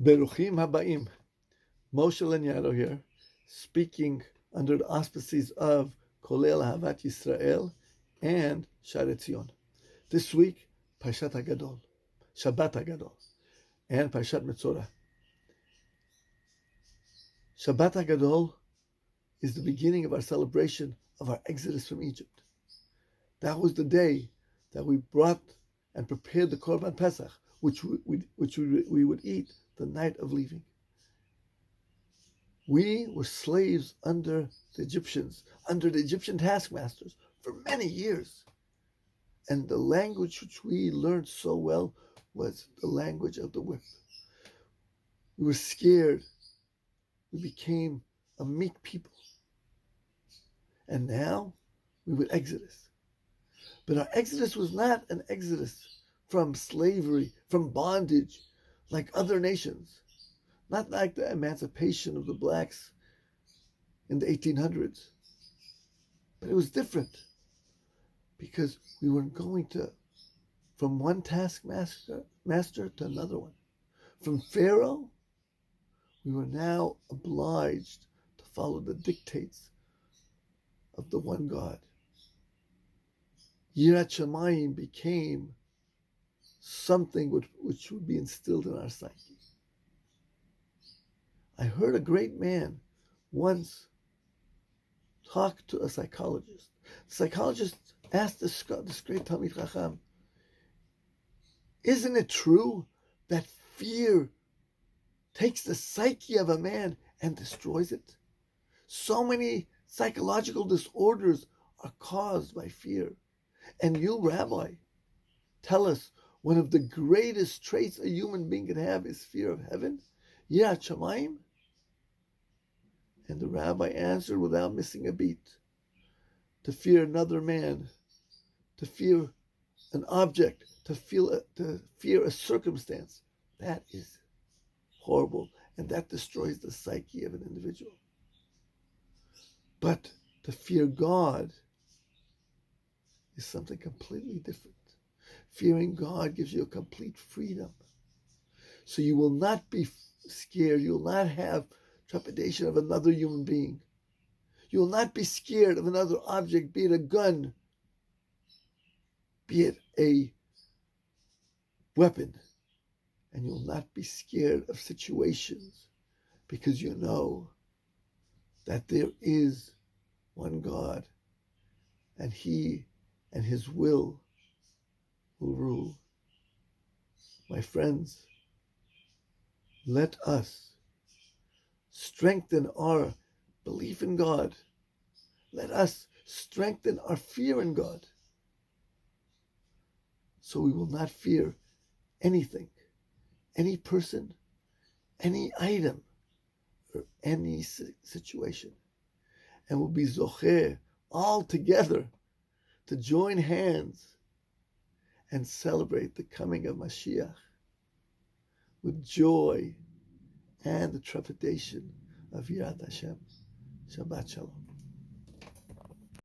Beruchim habaim. Moshe Langado here, speaking under the auspices of Kollel Yisrael and Sha'rei Tziyon. This week, Parshat Hagadol, Shabbat Hagadol, and Parshat Metzorah. Shabbat Hagadol is the beginning of our celebration of our exodus from Egypt. That was the day that we brought and prepared the Korban Pesach, which we would eat the night of leaving. We were slaves under the Egyptians, under the Egyptian taskmasters for many years. And the language which we learned so well was the language of the whip. We were scared. We became a meek people. And now we would exodus. But our exodus was not an exodus from slavery, from bondage, like other nations. Not like the emancipation of the blacks in the 1800s. But it was different because we were going from one taskmaster to another one. From Pharaoh, we were now obliged to follow the dictates of the one God. Yirat Shamayim became something which would be instilled in our psyche. I heard a great man once talk to a psychologist. The psychologist asked this great Talmid Chacham, isn't it true that fear takes the psyche of a man and destroys it? So many psychological disorders are caused by fear. And you, Rabbi, tell us one of the greatest traits a human being can have is fear of heaven? Yirat Shamayim? And the rabbi answered without missing a beat. To fear another man, to fear an object, to fear a circumstance, that is horrible, and that destroys the psyche of an individual. But to fear God is something completely different. Fearing God gives you a complete freedom. So you will not be scared, you will not have trepidation of another human being. You will not be scared of another object, be it a gun, be it a weapon. And you will not be scared of situations because you know that there is one God and He and His will rule. My friends, let us strengthen our belief in God. Let us strengthen our fear in God. So we will not fear anything, any person, any item, or any situation. And we'll be zocher all together to join hands and celebrate the coming of Mashiach with joy and the trepidation of Yirat Hashem. Shabbat Shalom.